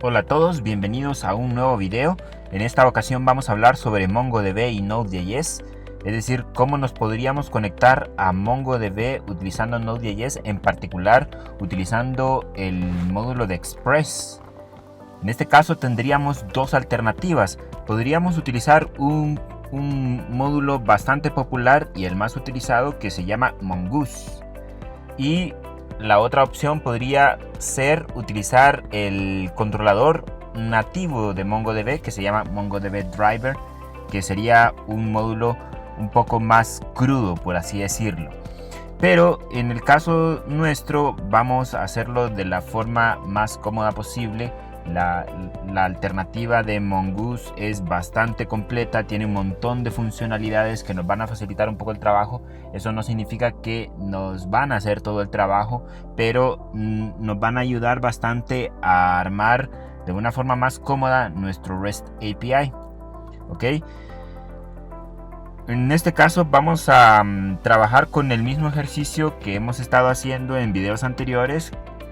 Hola a todos, bienvenidos a un nuevo video. En esta ocasión vamos a hablar sobre MongoDB y Node.js, es decir, cómo nos podríamos conectar a MongoDB utilizando Node.js, en particular utilizando el módulo de Express. En este caso tendríamos dos alternativas. Podríamos utilizar un módulo bastante popular y el más utilizado que se llama Mongoose. Y la otra opción podría ser utilizar el controlador nativo de MongoDB que se llama MongoDB Driver, que sería un módulo un poco más crudo, por así decirlo. Pero en el caso nuestro vamos a hacerlo de la forma más cómoda posible. La alternativa de Mongoose es bastante completa, tiene un montón de funcionalidades que nos van a facilitar un poco el trabajo. Eso no significa que nos van a hacer todo el trabajo, pero nos van a ayudar bastante a armar de una forma más cómoda nuestro REST API. ¿Ok? En este caso vamos a trabajar con el mismo ejercicio que hemos estado haciendo en videos anteriores,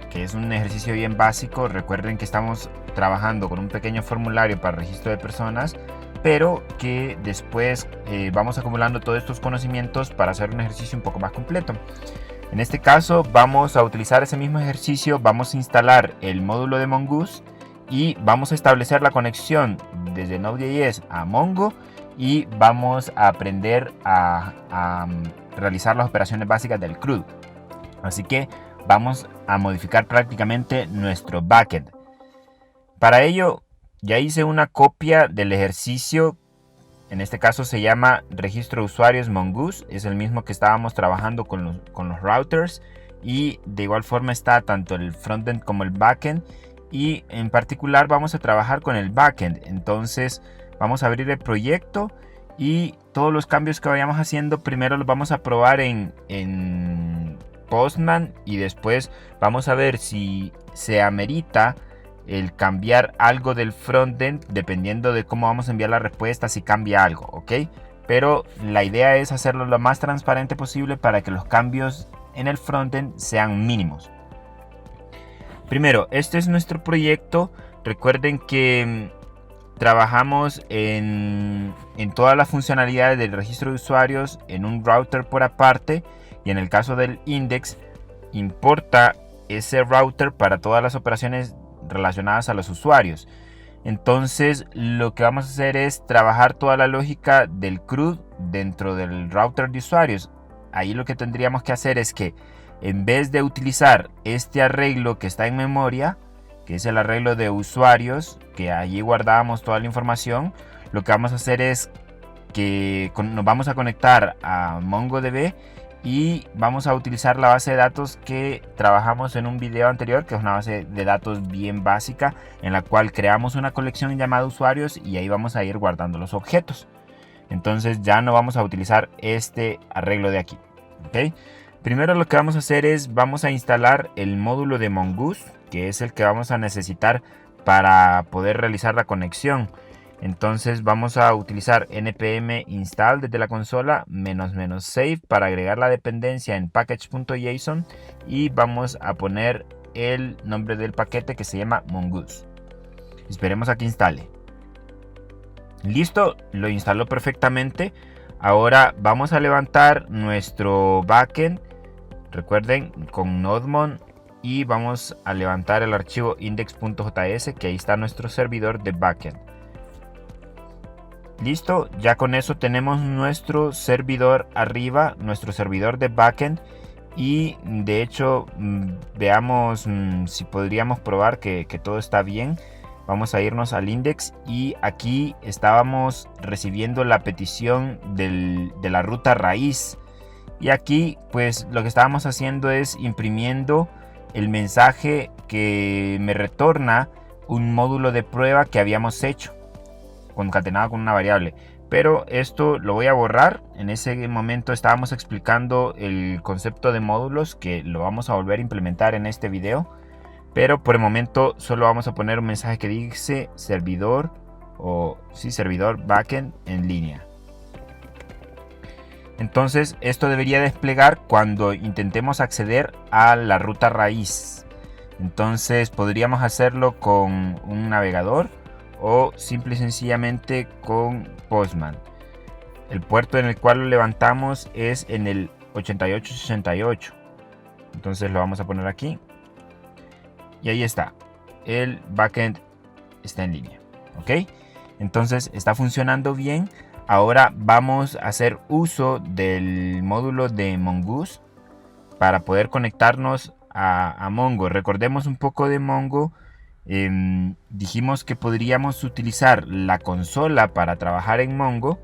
que es un ejercicio bien básico. Recuerden que estamos trabajando con un pequeño formulario para registro de personas, pero que después vamos acumulando todos estos conocimientos para hacer un ejercicio un poco más completo. En este caso vamos a utilizar ese mismo ejercicio, vamos a instalar el módulo de Mongoose y vamos a establecer la conexión desde Node.js a Mongo, y vamos a aprender a realizar las operaciones básicas del CRUD. Así que vamos a modificar prácticamente nuestro backend. Para ello ya hice una copia del ejercicio. En este caso se llama registro de usuarios Mongoose. Es el mismo que estábamos trabajando con los routers. Y de igual forma está tanto el frontend como el backend. Y en particular vamos a trabajar con el backend. Entonces vamos a abrir el proyecto. Y todos los cambios que vayamos haciendo primero los vamos a probar en Postman, y después vamos a ver si se amerita el cambiar algo del frontend dependiendo de cómo vamos a enviar la respuesta, si cambia algo, ¿ok? Pero la idea es hacerlo lo más transparente posible para que los cambios en el frontend sean mínimos. Primero, este es nuestro proyecto. Recuerden que trabajamos en todas las funcionalidades del registro de usuarios en un router por aparte, y en el caso del index importa ese router para todas las operaciones relacionadas a los usuarios. Entonces lo que vamos a hacer es trabajar toda la lógica del CRUD dentro del router de usuarios. Ahí lo que tendríamos que hacer es que en vez de utilizar este arreglo que está en memoria, que es el arreglo de usuarios, que allí guardábamos toda la información, lo que vamos a hacer es que nos vamos a conectar a MongoDB y vamos a utilizar la base de datos que trabajamos en un video anterior, que es una base de datos bien básica, en la cual creamos una colección llamada usuarios y ahí vamos a ir guardando los objetos. Entonces ya no vamos a utilizar este arreglo de aquí, ¿ok? Primero lo que vamos a hacer es vamos a instalar el módulo de Mongoose, que es el que vamos a necesitar para poder realizar la conexión. Entonces vamos a utilizar npm install desde la consola --save para agregar la dependencia en package.json, y vamos a poner el nombre del paquete que se llama Mongoose. Esperemos a que instale. Listo, lo instaló perfectamente. Ahora vamos a levantar nuestro backend, recuerden, con Nodemon, y vamos a levantar el archivo index.js, que ahí está nuestro servidor de backend. Listo, ya con eso tenemos nuestro servidor arriba, nuestro servidor de backend. Y de hecho veamos si podríamos probar que todo está bien. Vamos a irnos al index, y aquí estábamos recibiendo la petición de la ruta raíz. Y aquí pues lo que estábamos haciendo es imprimiendo el mensaje que me retorna un módulo de prueba que habíamos hecho, concatenado con una variable. Pero esto lo voy a borrar. En ese momento estábamos explicando el concepto de módulos, que lo vamos a volver a implementar en este video. Pero por el momento solo vamos a poner un mensaje que dice servidor, servidor backend en línea. Entonces esto debería desplegar cuando intentemos acceder a la ruta raíz. Entonces podríamos hacerlo con un navegador o simple y sencillamente con Postman. El puerto en el cual lo levantamos es en el 8868. Entonces lo vamos a poner aquí. Y ahí está. El backend está en línea. ¿Ok? Entonces está funcionando bien. Ahora vamos a hacer uso del módulo de Mongoose para poder conectarnos a Mongo. Recordemos un poco de Mongo. Dijimos que podríamos utilizar la consola para trabajar en Mongo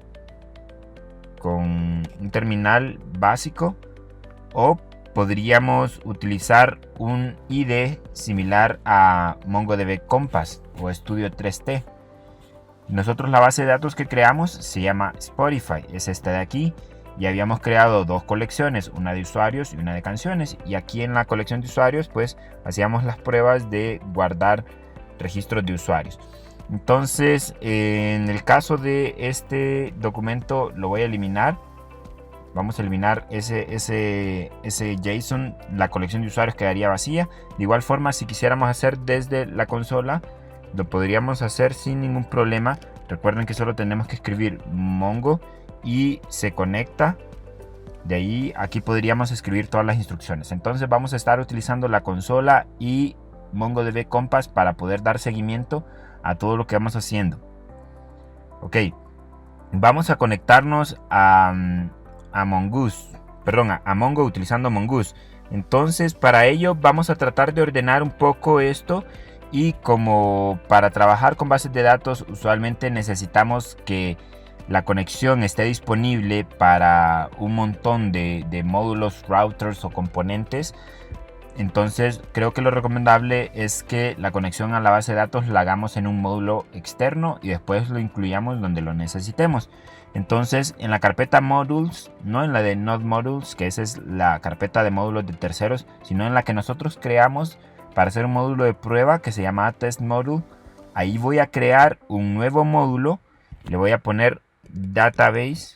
con un terminal básico, o podríamos utilizar un IDE similar a MongoDB Compass o Studio 3T. Nosotros la base de datos que creamos se llama Spotify, es esta de aquí, y habíamos creado dos colecciones, una de usuarios y una de canciones, y aquí en la colección de usuarios pues hacíamos las pruebas de guardar registros de usuarios. Entonces en el caso de este documento lo voy a eliminar. Vamos a eliminar ese JSON, la colección de usuarios quedaría vacía. De igual forma, si quisiéramos hacer desde la consola, lo podríamos hacer sin ningún problema. Recuerden que solo tenemos que escribir Mongo y se conecta. De ahí aquí podríamos escribir todas las instrucciones. Entonces vamos a estar utilizando la consola y MongoDB Compass para poder dar seguimiento a todo lo que vamos haciendo. Ok, vamos a conectarnos a Mongoose, perdón, a Mongo utilizando Mongoose. Entonces para ello vamos a tratar de ordenar un poco esto, y como para trabajar con bases de datos usualmente necesitamos que la conexión esté disponible para un montón de módulos, routers o componentes. Entonces creo que lo recomendable es que la conexión a la base de datos la hagamos en un módulo externo y después lo incluyamos donde lo necesitemos. Entonces en la carpeta modules, no en la de node modules, que esa es la carpeta de módulos de terceros, sino en la que nosotros creamos para hacer un módulo de prueba que se llama test module. Ahí voy a crear un nuevo módulo, le voy a poner database.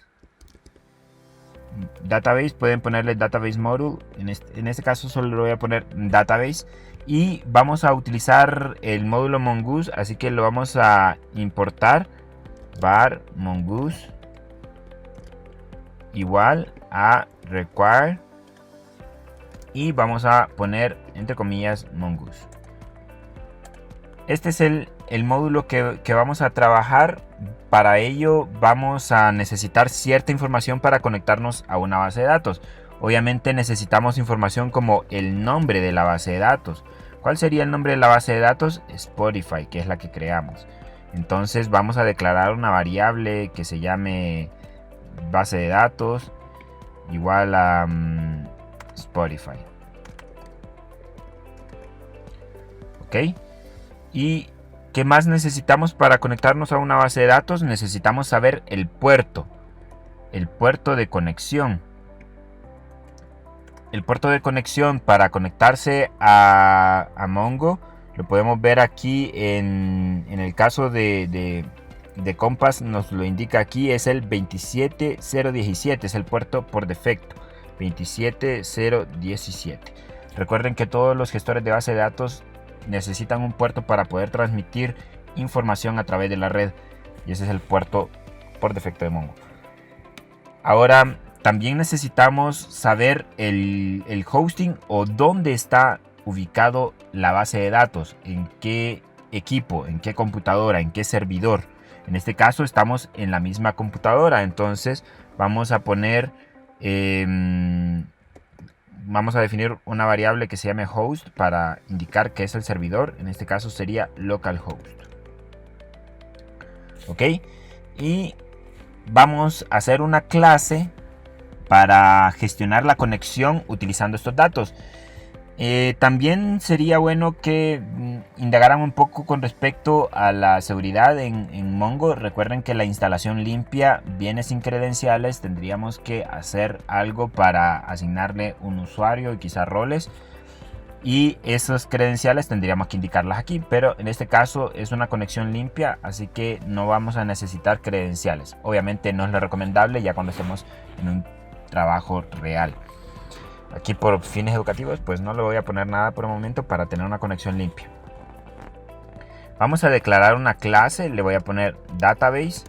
Pueden ponerle database module, en este caso solo le voy a poner database, y vamos a utilizar el módulo mongoose, así que lo vamos a importar var mongoose igual a require, y vamos a poner entre comillas mongoose. Este es el módulo que vamos a trabajar. Para ello vamos a necesitar cierta información para conectarnos a una base de datos. Obviamente necesitamos información como el nombre de la base de datos. ¿Cuál sería el nombre de la base de datos? Spotify, que es la que creamos. Entonces vamos a declarar una variable que se llame base de datos igual a Spotify. Ok. ¿Y qué más necesitamos para conectarnos a una base de datos? Necesitamos saber el puerto de conexión. El puerto de conexión para conectarse a Mongo lo podemos ver aquí en el caso de Compass, nos lo indica aquí, es el 27017, es el puerto por defecto, 27017. Recuerden que todos los gestores de base de datos necesitan un puerto para poder transmitir información a través de la red, y ese es el puerto por defecto de Mongo. Ahora también necesitamos saber el hosting o dónde está ubicado la base de datos, en qué equipo, en qué computadora, en qué servidor. En este caso estamos en la misma computadora, entonces vamos a poner vamos a definir una variable que se llame host para indicar que es el servidor. En este caso sería localhost. Ok, y vamos a hacer una clase para gestionar la conexión utilizando estos datos. También sería bueno que indagaran un poco con respecto a la seguridad en Mongo. Recuerden que la instalación limpia viene sin credenciales. Tendríamos que hacer algo para asignarle un usuario y quizás roles, y esas credenciales tendríamos que indicarlas aquí, pero en este caso es una conexión limpia, así que no vamos a necesitar credenciales. Obviamente no es lo recomendable ya cuando estemos en un trabajo real. Aquí por fines educativos pues no le voy a poner nada por el momento para tener una conexión limpia. Vamos a declarar una clase, le voy a poner database.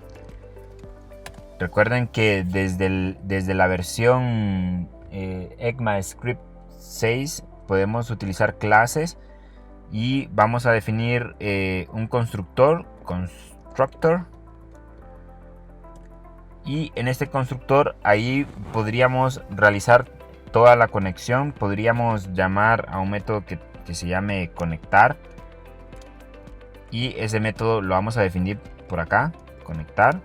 Recuerden que desde la versión ECMAScript 6 podemos utilizar clases y vamos a definir un constructor, y en este constructor ahí podríamos realizar toda la conexión. Podríamos llamar a un método que se llame conectar, y ese método lo vamos a definir por acá, conectar.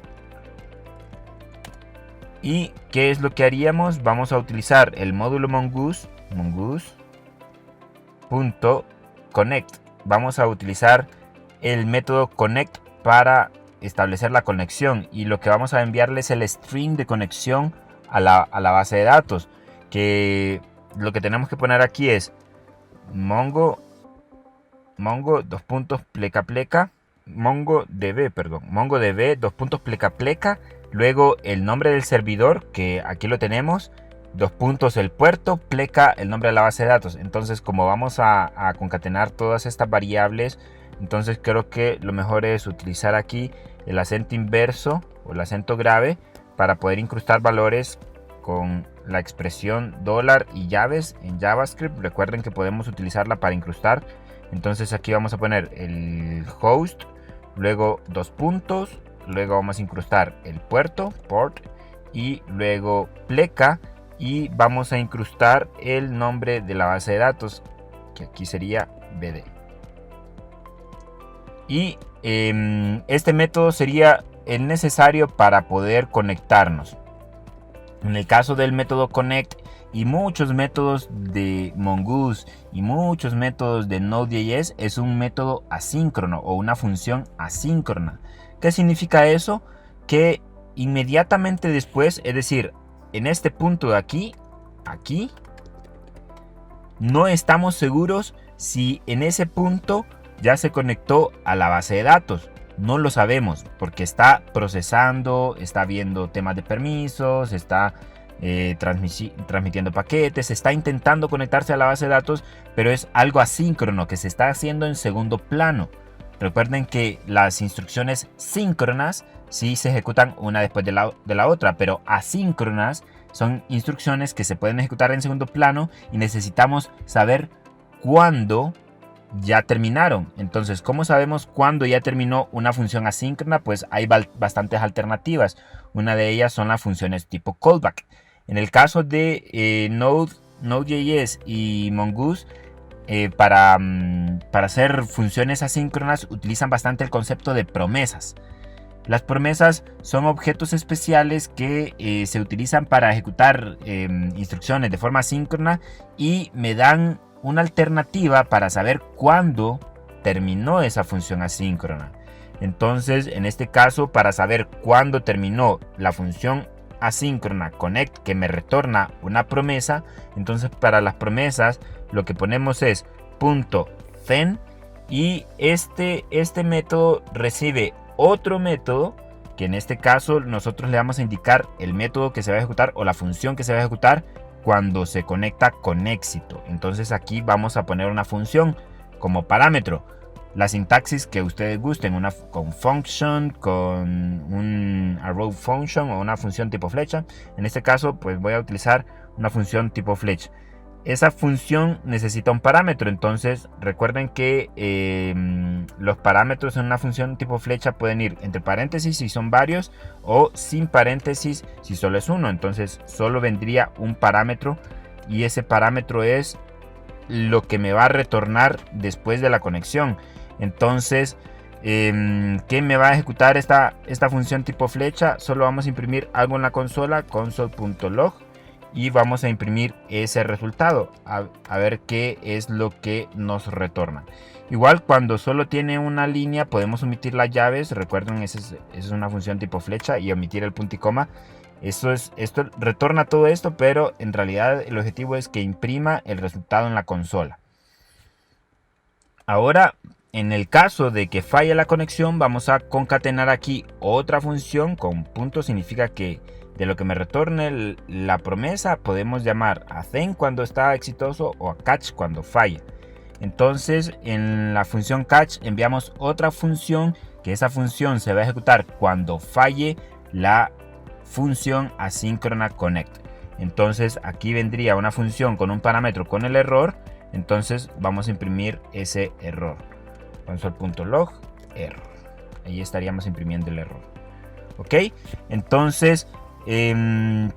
¿Y qué es lo que haríamos? Vamos a utilizar el módulo mongoose.connect. Vamos a utilizar el método connect para establecer la conexión, y lo que vamos a enviarle es el string de conexión a la base de datos, que lo que tenemos que poner aquí es mongodb, pleca, luego el nombre del servidor, que aquí lo tenemos, el puerto, pleca, el nombre de la base de datos. Entonces, como vamos a concatenar todas estas variables, entonces creo que lo mejor es utilizar aquí el acento inverso o el acento grave para poder incrustar valores con la expresión $ y llaves en JavaScript. Recuerden que podemos utilizarla para incrustar. Entonces aquí vamos a poner el host, luego dos puntos, luego vamos a incrustar el puerto, port, y luego pleca, y vamos a incrustar el nombre de la base de datos, que aquí sería bd. Y este método sería el necesario para poder conectarnos. En el caso del método connect y muchos métodos de Mongoose y muchos métodos de Node.js, es un método asíncrono o una función asíncrona. ¿Qué significa eso? Que inmediatamente después, es decir, en este punto de aquí, no estamos seguros si en ese punto ya se conectó a la base de datos. No lo sabemos porque está procesando, está viendo temas de permisos, está transmitiendo paquetes, está intentando conectarse a la base de datos, pero es algo asíncrono que se está haciendo en segundo plano. Recuerden que las instrucciones síncronas sí se ejecutan una después de la otra, pero asíncronas son instrucciones que se pueden ejecutar en segundo plano y necesitamos saber cuándo ya terminaron. Entonces, ¿cómo sabemos cuándo ya terminó una función asíncrona? Pues hay bastantes alternativas. Una de ellas son las funciones tipo callback. En el caso de Node.js y Mongoose, para hacer funciones asíncronas utilizan bastante el concepto de promesas. Las promesas son objetos especiales que se utilizan para ejecutar instrucciones de forma asíncrona y me dan una alternativa para saber cuándo terminó esa función asíncrona. Entonces, en este caso, para saber cuándo terminó la función asíncrona connect, que me retorna una promesa, entonces para las promesas lo que ponemos es .then, y este método recibe otro método, que en este caso nosotros le vamos a indicar el método que se va a ejecutar o la función que se va a ejecutar cuando se conecta con éxito. Entonces aquí vamos a poner una función como parámetro. La sintaxis que ustedes gusten, con function, con un arrow function o una función tipo flecha. En este caso pues voy a utilizar una función tipo flecha. Esa función necesita un parámetro, entonces recuerden que los parámetros en una función tipo flecha pueden ir entre paréntesis si son varios o sin paréntesis si solo es uno. Entonces solo vendría un parámetro y ese parámetro es lo que me va a retornar después de la conexión. Entonces, ¿qué me va a ejecutar esta función tipo flecha? Solo vamos a imprimir algo en la consola, console.log, y vamos a imprimir ese resultado a ver qué es lo que nos retorna. Igual cuando solo tiene una línea podemos omitir las llaves. Recuerden, esa es una función tipo flecha, y omitir el punto y coma. Esto retorna todo esto, pero en realidad el objetivo es que imprima el resultado en la consola. Ahora En el caso de que falle la conexión, vamos a concatenar aquí otra función con punto. Significa que de lo que me retorne la promesa podemos llamar a then cuando está exitoso o a catch cuando falla. Entonces en la función catch enviamos otra función, que esa función se va a ejecutar cuando falle la función asíncrona connect. Entonces aquí vendría una función con un parámetro con el error. Entonces vamos a imprimir ese error. Console.log error. Ahí estaríamos imprimiendo el error. Ok, entonces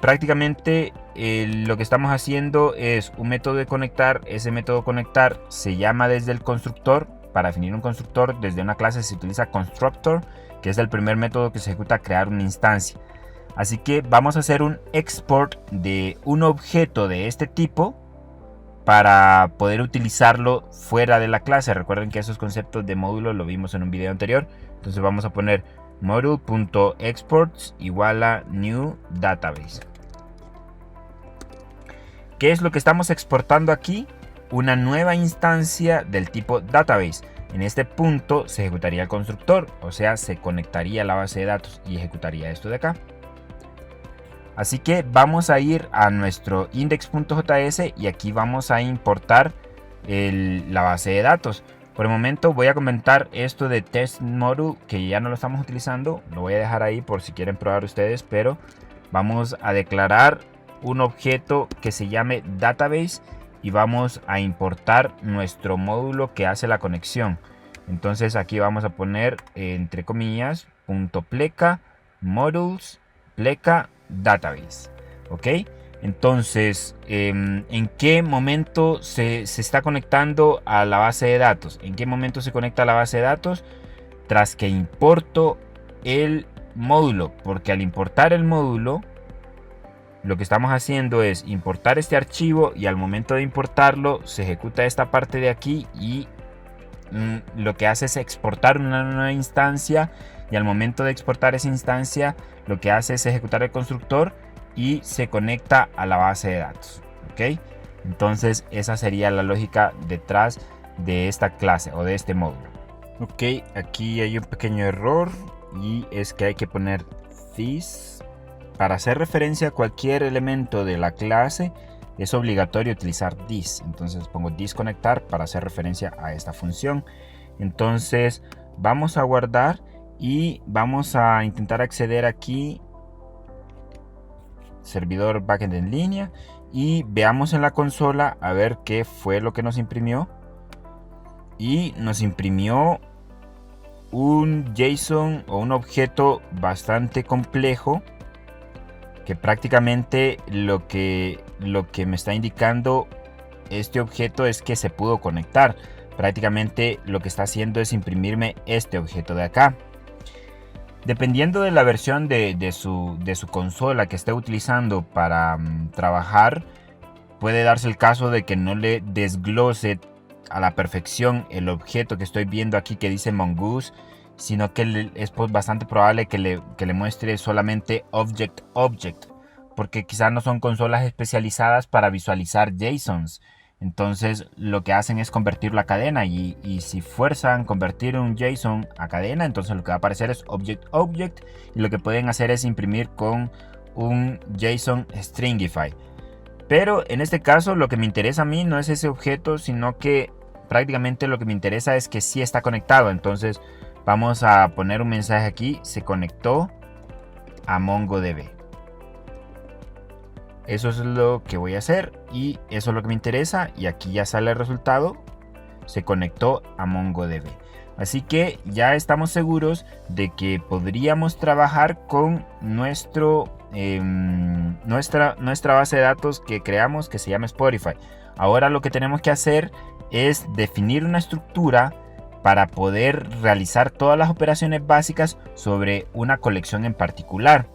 prácticamente lo que estamos haciendo es un método de conectar. Ese método conectar se llama desde el constructor. Para definir un constructor desde una clase se utiliza constructor, que es el primer método que se ejecuta crear una instancia. Así que vamos a hacer un export de un objeto de este tipo para poder utilizarlo fuera de la clase. Recuerden que esos conceptos de módulo lo vimos en un video anterior. Entonces vamos a poner module.exports igual a new database. ¿Qué es lo que estamos exportando aquí? Una nueva instancia del tipo database. En este punto se ejecutaría el constructor, o sea, se conectaría a la base de datos y ejecutaría esto de acá. Así que vamos a ir a nuestro index.js y aquí vamos a importar la base de datos. Por el momento voy a comentar esto de test module, que ya no lo estamos utilizando. Lo voy a dejar ahí por si quieren probar ustedes, pero vamos a declarar un objeto que se llame database y vamos a importar nuestro módulo que hace la conexión. Entonces aquí vamos a poner entre comillas .pleca modules pleca database. Ok, entonces en qué momento se está conectando a la base de datos. En qué momento se conecta a la base de datos tras que importo el módulo, porque al importar el módulo lo que estamos haciendo es importar este archivo y al momento de importarlo se ejecuta esta parte de aquí y lo que hace es exportar una nueva instancia, y al momento de exportar esa instancia lo que hace es ejecutar el constructor y se conecta a la base de datos. ¿Ok? Entonces esa sería la lógica detrás de esta clase o de este módulo. Ok, aquí hay un pequeño error y es que hay que poner this. Para hacer referencia a cualquier elemento de la clase es obligatorio utilizar this. Entonces pongo this conectar para hacer referencia a esta función. Entonces vamos a guardar y vamos a intentar acceder aquí, servidor backend en línea, y veamos en la consola a ver qué fue lo que nos imprimió. Y nos imprimió un JSON o un objeto bastante complejo, que prácticamente lo que me está indicando este objeto es que se pudo conectar. Prácticamente lo que está haciendo es imprimirme este objeto de acá. Dependiendo de la versión de su consola que esté utilizando para trabajar, puede darse el caso de que no le desglose a la perfección el objeto que estoy viendo aquí que dice Mongoose, sino que es bastante probable que le muestre solamente object, porque quizás no son consolas especializadas para visualizar JSONs. Entonces lo que hacen es convertirlo a cadena, y si fuerzan convertir un JSON a cadena, entonces lo que va a aparecer es object, y lo que pueden hacer es imprimir con un JSON Stringify. Pero en este caso lo que me interesa a mí no es ese objeto, sino que prácticamente lo que me interesa es que sí está conectado. Entonces vamos a poner un mensaje aquí: se conectó a MongoDB. Eso es lo que voy a hacer y eso es lo que me interesa, y aquí ya sale el resultado: se conectó a MongoDB. Así que ya estamos seguros de que podríamos trabajar con nuestra base de datos que creamos, que se llama Spotify. Ahora lo que tenemos que hacer es definir una estructura para poder realizar todas las operaciones básicas sobre una colección en particular.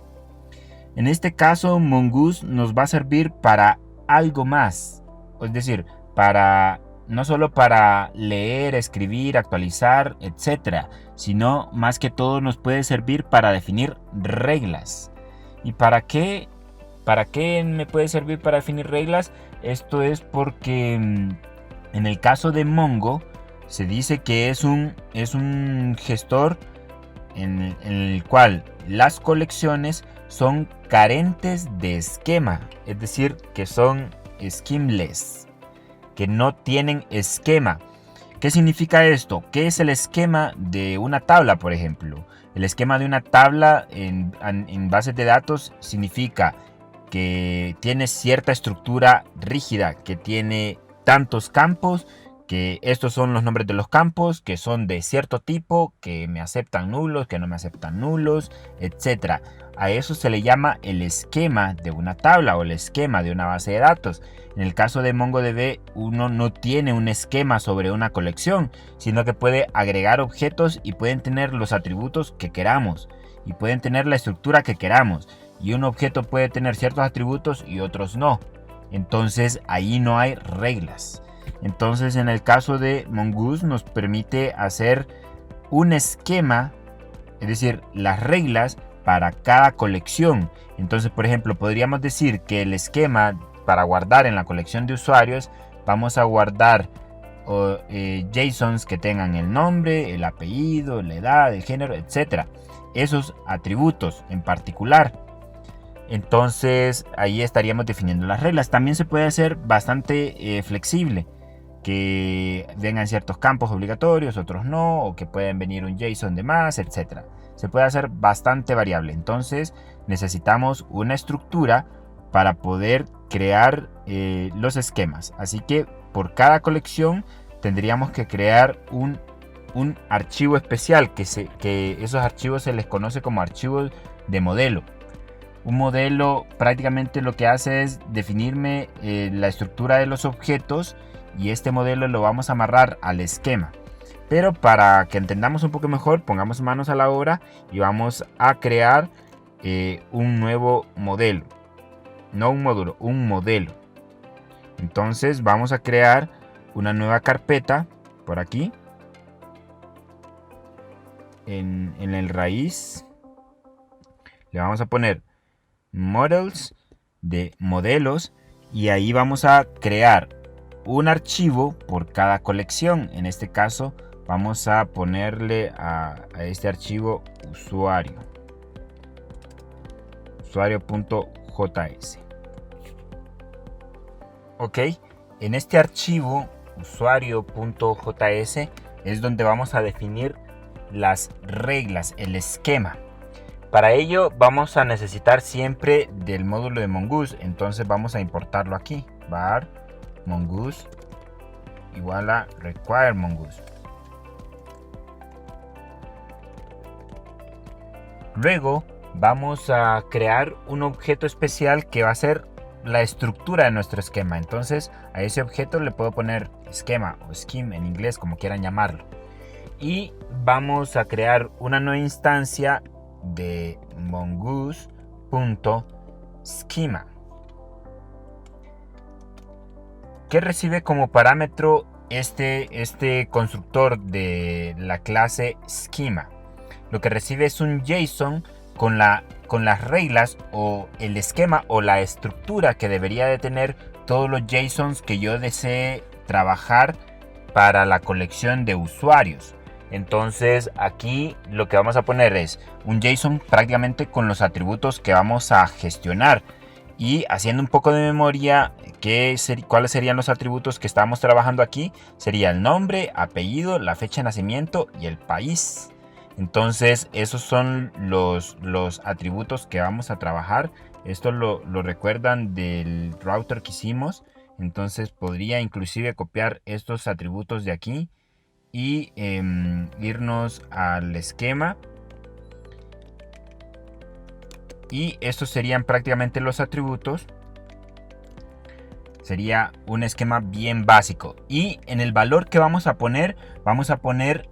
En este caso, Mongoose nos va a servir para algo más. Es decir, no solo para leer, escribir, actualizar, etc., sino más que todo nos puede servir para definir reglas. ¿Y para qué me puede servir para definir reglas? Esto es porque en el caso de Mongo, se dice que es un gestor en el cual las colecciones son carentes de esquema, es decir, que son schemeless, que no tienen esquema. ¿Qué significa esto? ¿Qué es el esquema de una tabla, por ejemplo? El esquema de una tabla en bases de datos significa que tiene cierta estructura rígida, que tiene tantos campos, que estos son los nombres de los campos, que son de cierto tipo, que me aceptan nulos, que no me aceptan nulos, etc. A eso se le llama el esquema de una tabla o el esquema de una base de datos. En el caso de MongoDB, uno no tiene un esquema sobre una colección, sino que puede agregar objetos y pueden tener los atributos que queramos y pueden tener la estructura que queramos. Y un objeto puede tener ciertos atributos y otros no. Entonces ahí no hay reglas. Entonces en el caso de Mongoose nos permite hacer un esquema, es decir, las reglas para cada colección. Entonces, por ejemplo, podríamos decir que el esquema para guardar en la colección de usuarios, vamos a guardar JSONs que tengan el nombre, el apellido, la edad, el género, etc. Esos atributos en particular. Entonces ahí estaríamos definiendo las reglas. También se puede hacer bastante flexible, que vengan ciertos campos obligatorios, otros no, o que pueden venir un JSON de más, etc. Se puede hacer bastante variable. Entonces necesitamos una estructura para poder crear los esquemas. Así que por cada colección tendríamos que crear un archivo especial, que esos archivos se les conoce como archivos de modelo. Un modelo prácticamente lo que hace es definirme la estructura de los objetos, y este modelo lo vamos a amarrar al esquema. Pero para que entendamos un poco mejor, pongamos manos a la obra y vamos a crear un nuevo modelo. No un módulo, un modelo. Entonces vamos a crear una nueva carpeta por aquí. En el raíz le vamos a poner models, de modelos, y ahí vamos a crear un archivo por cada colección. En este caso vamos a ponerle a este archivo usuario.js. Ok, en este archivo usuario.js es donde vamos a definir las reglas, el esquema. Para ello vamos a necesitar siempre del módulo de Mongoose, entonces vamos a importarlo aquí. Var mongoose igual a require mongoose. Luego vamos a crear un objeto especial que va a ser la estructura de nuestro esquema. Entonces a ese objeto le puedo poner esquema o scheme en inglés, como quieran llamarlo. Y vamos a crear una nueva instancia de mongoose.schema, que recibe como parámetro este constructor de la clase schema. Lo que recibe es un JSON con las reglas o el esquema o la estructura que debería de tener todos los JSONs que yo desee trabajar para la colección de usuarios. Entonces aquí lo que vamos a poner es un JSON prácticamente con los atributos que vamos a gestionar, y haciendo un poco de memoria, ¿cuáles serían los atributos que estamos trabajando aquí? Sería el nombre, apellido, la fecha de nacimiento y el país. Entonces esos son los atributos que vamos a trabajar. Esto lo recuerdan del router que hicimos. Entonces podría inclusive copiar estos atributos de aquí y irnos al esquema, y estos serían prácticamente los atributos. Sería un esquema bien básico, y en el valor que vamos a poner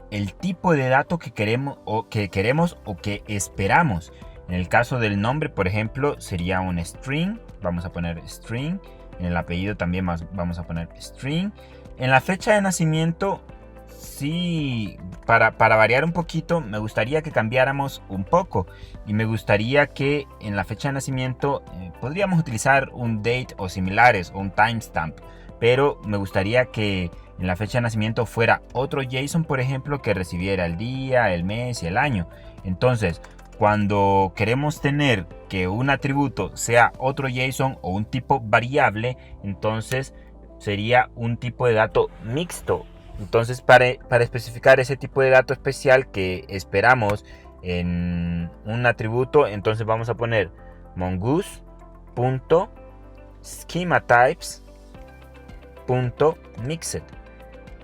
el tipo de dato que queremos o que esperamos. En el caso del nombre, por ejemplo, sería un string, vamos a poner string. En el apellido también vamos a poner string. En la fecha de nacimiento, sí, para variar un poquito, me gustaría que cambiáramos un poco, y me gustaría que en la fecha de nacimiento podríamos utilizar un date o similares, o un timestamp, pero me gustaría que en la fecha de nacimiento fuera otro JSON, por ejemplo, que recibiera el día, el mes y el año. Entonces, cuando queremos tener que un atributo sea otro JSON o un tipo variable, entonces sería un tipo de dato mixto. Entonces, para especificar ese tipo de dato especial que esperamos en un atributo, entonces vamos a poner mongoose.schematypes.mixed.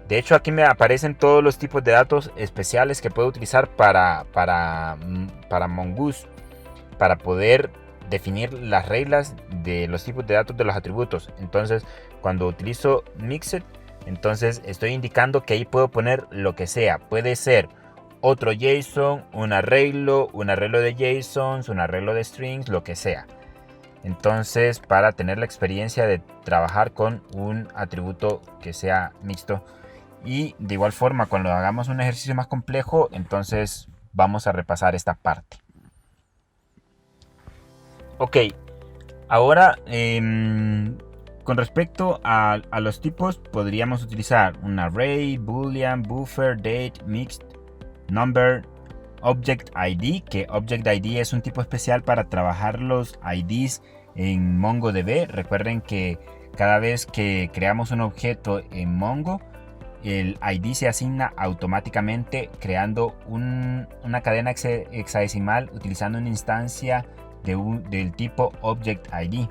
De hecho, aquí me aparecen todos los tipos de datos especiales que puedo utilizar para Mongoose, para poder definir las reglas de los tipos de datos de los atributos. Entonces, cuando utilizo mixed, entonces estoy indicando que ahí puedo poner lo que sea. Puede ser otro JSON, un arreglo de JSONs, un arreglo de strings, lo que sea. Entonces, para tener la experiencia de trabajar con un atributo que sea mixto. Y de igual forma, cuando hagamos un ejercicio más complejo, entonces vamos a repasar esta parte. Ok, ahora con respecto a los tipos, podríamos utilizar un array, boolean, buffer, date, mixed, number, object ID, que object ID es un tipo especial para trabajar los IDs en MongoDB. Recuerden que cada vez que creamos un objeto en Mongo, el ID se asigna automáticamente creando una cadena hexadecimal utilizando una instancia del tipo Object ID.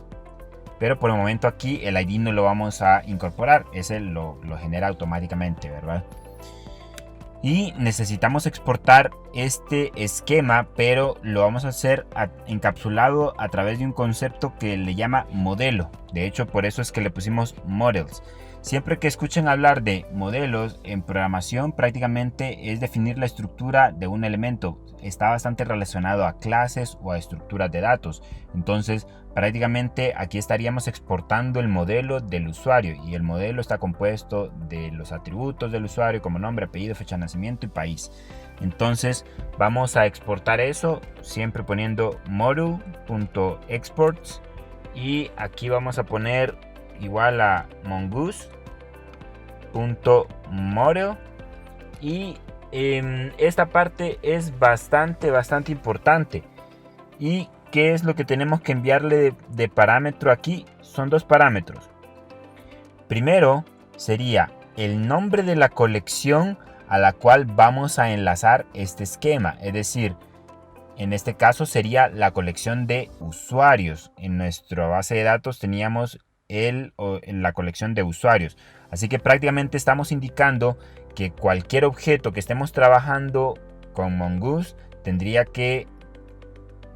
Pero por el momento aquí el ID no lo vamos a incorporar, ese lo genera automáticamente, ¿verdad? Y necesitamos exportar este esquema, pero lo vamos a hacer encapsulado a través de un concepto que le llama modelo. De hecho, por eso es que le pusimos models. Siempre que escuchen hablar de modelos en programación, prácticamente es definir la estructura de un elemento. Está bastante relacionado a clases o a estructuras de datos. Entonces, prácticamente aquí estaríamos exportando el modelo del usuario, y el modelo está compuesto de los atributos del usuario como nombre, apellido, fecha de nacimiento y país. Entonces, vamos a exportar eso siempre poniendo module.exports, y aquí vamos a poner igual a mongoose.model, y esta parte es bastante importante. ¿Y qué es lo que tenemos que enviarle de parámetro aquí? Son dos parámetros. Primero sería el nombre de la colección a la cual vamos a enlazar este esquema, es decir, en este caso sería la colección de usuarios. En nuestra base de datos teníamos la colección de usuarios, así que prácticamente estamos indicando que cualquier objeto que estemos trabajando con Mongoose tendría que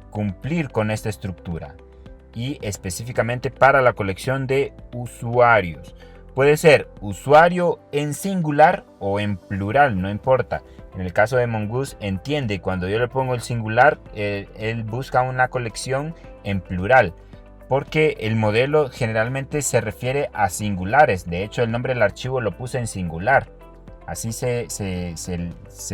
cumplir con esta estructura, y específicamente para la colección de usuarios. Puede ser usuario en singular o en plural, no importa. En el caso de Mongoose entiende cuando yo le pongo el singular, él busca una colección en plural, porque el modelo generalmente se refiere a singulares. De hecho, el nombre del archivo lo puse en singular. Así se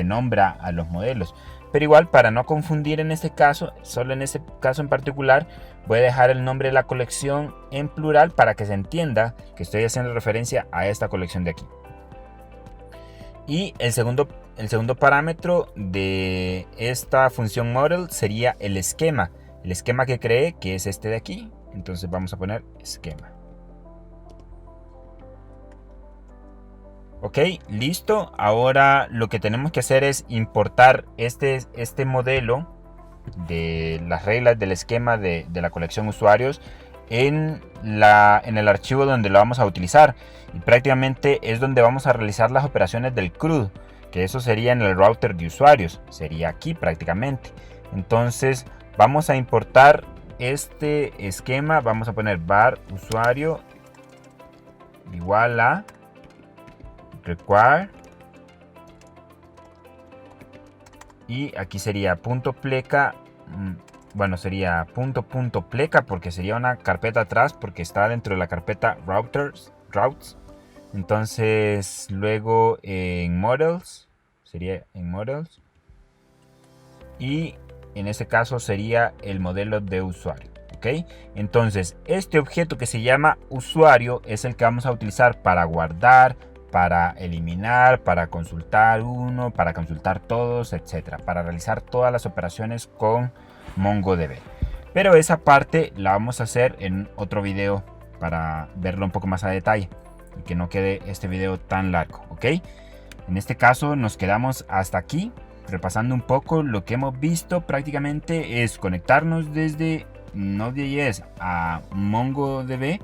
nombra a los modelos. Pero igual, para no confundir en este caso, solo en este caso en particular, voy a dejar el nombre de la colección en plural para que se entienda que estoy haciendo referencia a esta colección de aquí. Y el segundo parámetro de esta función model sería el esquema. El esquema que creé, que es este de aquí. Entonces vamos a poner esquema. Ok, listo. Ahora lo que tenemos que hacer es importar este modelo de las reglas del esquema de la colección usuarios en el archivo donde lo vamos a utilizar, y prácticamente es donde vamos a realizar las operaciones del CRUD, que eso sería en el router de usuarios, sería aquí prácticamente. Entonces vamos a importar este esquema, vamos a poner var usuario igual a require, y aquí sería .pleca, bueno, sería .pleca porque sería una carpeta atrás, porque está dentro de la carpeta routes. Entonces luego en models, sería en models, y en este caso sería el modelo de usuario. ¿Ok? Entonces este objeto que se llama usuario es el que vamos a utilizar para guardar, para eliminar, para consultar uno, para consultar todos, etcétera, para realizar todas las operaciones con MongoDB. Pero esa parte la vamos a hacer en otro video para verlo un poco más a detalle y que no quede este video tan largo, ¿ok? En este caso nos quedamos hasta aquí, repasando un poco lo que hemos visto. Prácticamente es conectarnos desde Node.js a MongoDB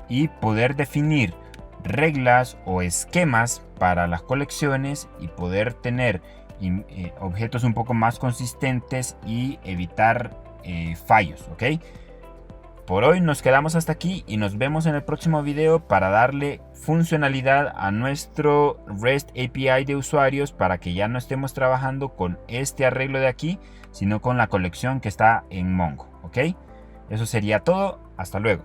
y poder definir reglas o esquemas para las colecciones y poder tener objetos un poco más consistentes y evitar fallos, ¿ok? Por hoy nos quedamos hasta aquí y nos vemos en el próximo video para darle funcionalidad a nuestro REST API de usuarios para que ya no estemos trabajando con este arreglo de aquí, sino con la colección que está en Mongo, ¿ok? Eso sería todo. Hasta luego.